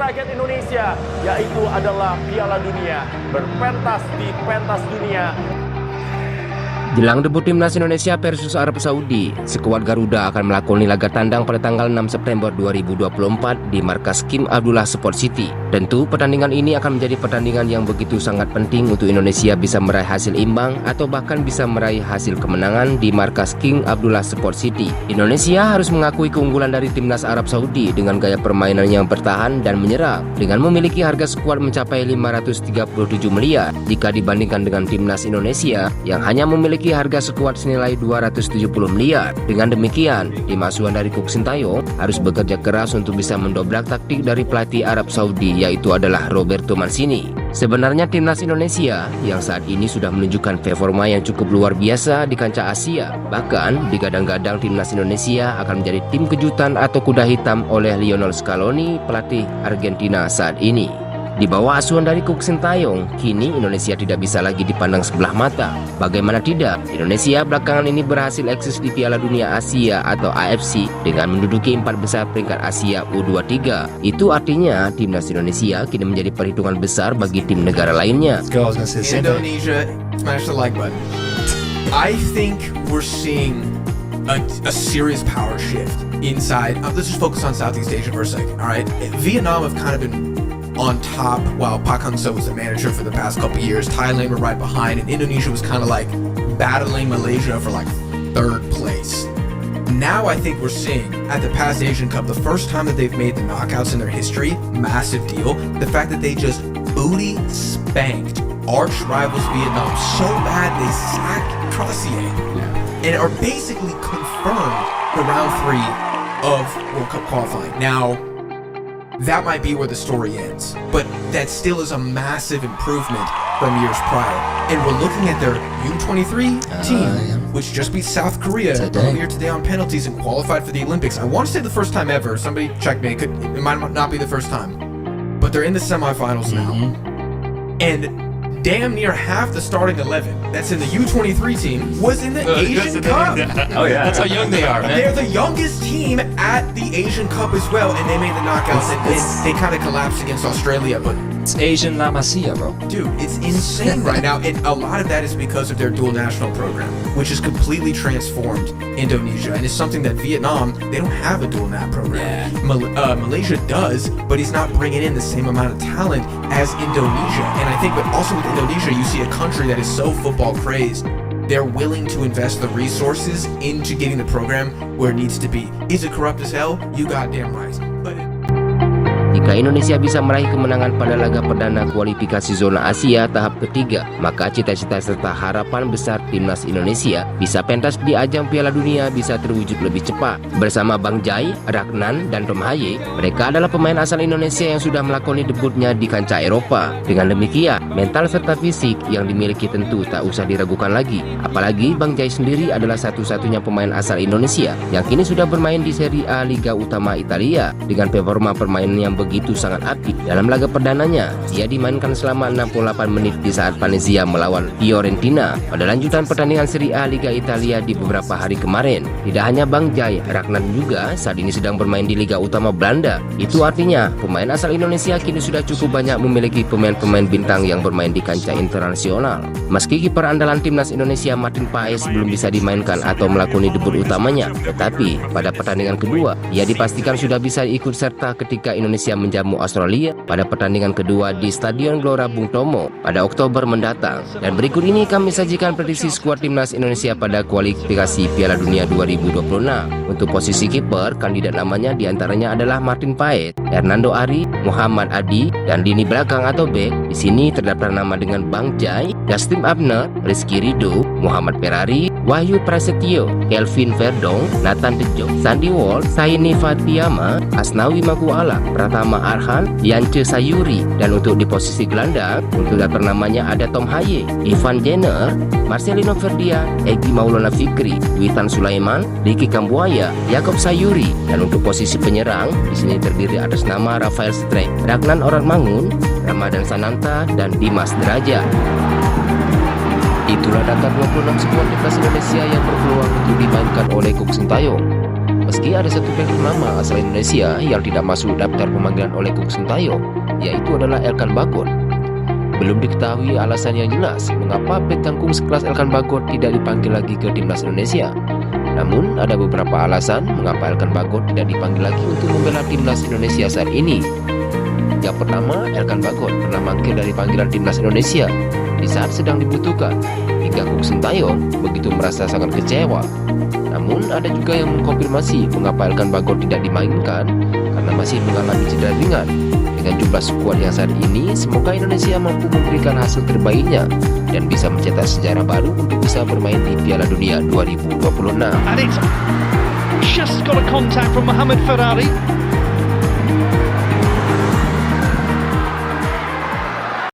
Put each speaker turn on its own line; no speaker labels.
target Indonesia, yaitu adalah Piala Dunia. Berpentas di pentas dunia.
Jelang debut timnas Indonesia versus Arab Saudi, skuad Garuda akan melakoni laga tandang pada tanggal 6 September 2024 di markas King Abdullah Sport City. Tentu pertandingan ini akan menjadi pertandingan yang begitu sangat penting untuk Indonesia bisa meraih hasil imbang atau bahkan bisa meraih hasil kemenangan di markas King Abdullah Sport City. Indonesia harus mengakui keunggulan dari timnas Arab Saudi dengan gaya permainan yang bertahan dan menyerang dengan memiliki harga skuad mencapai 537 miliar jika dibandingkan dengan timnas Indonesia yang hanya memiliki harga skuad senilai 270 miliar. Dengan demikian, tim asuhan dari Coach Sintayong harus bekerja keras untuk bisa mendobrak taktik dari pelatih Arab Saudi, yaitu adalah Roberto Mancini. Sebenarnya timnas Indonesia yang saat ini sudah menunjukkan performa yang cukup luar biasa di kancah Asia. Bahkan digadang-gadang timnas Indonesia akan menjadi tim kejutan atau kuda hitam oleh Lionel Scaloni, pelatih Argentina saat ini. Di bawah asuhan dari Coach Sintayong, kini Indonesia tidak bisa lagi dipandang sebelah mata. Bagaimana tidak, Indonesia belakangan ini berhasil eksis di Piala Dunia Asia atau AFC dengan menduduki 4 besar peringkat Asia U23. Itu artinya timnas Indonesia kini menjadi perhitungan besar bagi tim negara lainnya.
Indonesia, smash the like button. I think we're seeing a serious power shift inside. Let's just focus on Southeast Asia for a second. All right, Vietnam have kind of been on top while Park Hang-seo was the manager for the past couple years. Thailand were right behind, and Indonesia was kind of like battling Malaysia for like 3rd place. Now I think we're seeing at the past Asian Cup, the first time that they've made the knockouts in their history, massive deal. The fact that they just booty spanked arch rivals Vietnam so bad they sacked Trossier and are basically confirmed the round 3 of World Cup qualifying. Now, that might be where the story ends, but that still is a massive improvement from years prior. And we're looking at their U23 team, which just beat South Korea earlier today on penalties and qualified for the Olympics. I want to say the first time ever. Somebody check me. It might not be the first time, but they're in the semifinals now. And damn near half the starting 11 that's in the U23 team was in the Asian Cup.
Oh yeah,
That's how young they are, man.
They're the youngest team at the Asian Cup as well, and they made the knockouts. And they kind of collapsed against Australia, but
It's Asian La Masia, bro.
dude, it's insane right now. And a lot of that is because of their dual national program, which has completely transformed Indonesia. And it's something that Vietnam, they don't have a dual nat program. Malaysia does, but he's not bringing in the same amount of talent as Indonesia. And I think, but also with Indonesia, you see a country that is so football crazed. They're willing to invest the resources into getting the program where it needs to be. Is it corrupt as hell? You goddamn right. But
Jika Indonesia bisa meraih kemenangan pada laga perdana kualifikasi zona Asia tahap ketiga, maka cita-cita serta harapan besar timnas Indonesia bisa pentas di ajang Piala Dunia bisa terwujud lebih cepat. Bersama Bang Jai, Ragnan, dan Tom Haye, mereka adalah pemain asal Indonesia yang sudah melakoni debutnya di kancah Eropa. Dengan demikian, mental serta fisik yang dimiliki tentu tak usah diragukan lagi. Apalagi Bang Jai sendiri adalah satu-satunya pemain asal Indonesia yang kini sudah bermain di Serie A Liga Utama Italia dengan performa permainan yang begitu sangat apik. Dalam laga perdananya, dia dimainkan selama 68 menit di saat Venezia melawan Fiorentina pada lanjutan pertandingan Serie A Liga Italia di beberapa hari kemarin. Tidak hanya Bang Jai, Ragnan juga saat ini sedang bermain di Liga Utama Belanda. Itu artinya pemain asal Indonesia kini sudah cukup banyak memiliki pemain-pemain bintang yang bermain di kancah internasional. Meski kiper andalan timnas Indonesia Martin Paes belum bisa dimainkan atau melakoni debut utamanya, tetapi pada pertandingan kedua ia dipastikan sudah bisa ikut serta ketika Indonesia menjamu Australia pada pertandingan kedua di Stadion Gelora Bung Tomo pada Oktober mendatang. Dan berikut ini kami sajikan prediksi skuad timnas Indonesia pada kualifikasi Piala Dunia 2026. Untuk posisi kiper, kandidat namanya diantaranya adalah Martin Paes, Hernando Ari, Muhammad Adi, dan lini belakang atau bek. Di sini terdapat nama dengan Bang Jai, Justin Abner, Rizky Ridho, Muhammad Ferrari, Wahyu Prasetyo, Kelvin Verdong, Nathan Tejo, Sandy Wall, Saini Fatiyama, Asnawi Maguala, Pratama Arhan, Yance Sayuri. Dan untuk di posisi gelandang, untuk daftar namanya ada Tom Haye, Ivan Jenner, Marcelino Ferdian, Egy Maulana Fikri, Witan Sulaiman, Ricky Kambuaya, Yakob Sayuri. Dan untuk posisi penyerang, di sini terdiri atas nama Rafael Strek, Ragnan Oranmangun, Ramadan Sananta, dan Dimas Derajat. Itulah daftar 26 skuad timnas Indonesia yang berpeluang untuk dimainkan oleh Coach Sintayong. Meski ada satu bek ternama asal Indonesia yang tidak masuk daftar pemanggilan oleh Kuk Sintayong, yaitu adalah Elkan Bagot. Belum diketahui alasan yang jelas mengapa bek kangkung sekelas Elkan Bagot tidak dipanggil lagi ke timnas Indonesia. Namun ada beberapa alasan mengapa Elkan Bagot tidak dipanggil lagi untuk membela timnas Indonesia saat ini. Yang pertama, Elkan Bagot pernah mangkir dari panggilan timnas Indonesia di saat sedang dibutuhkan, hingga Kuk Sintayong begitu merasa sangat kecewa. Namun ada juga yang mengkonfirmasi mengapa Elkan Bagot tidak dimainkan karena masih mengalami cedera ringan. Dengan jumlah skuad yang saat ini, semoga Indonesia mampu memberikan hasil terbaiknya dan bisa mencetak sejarah baru untuk bisa bermain di Piala Dunia 2026.
And it's just got a contact from Mohamed Ferrari.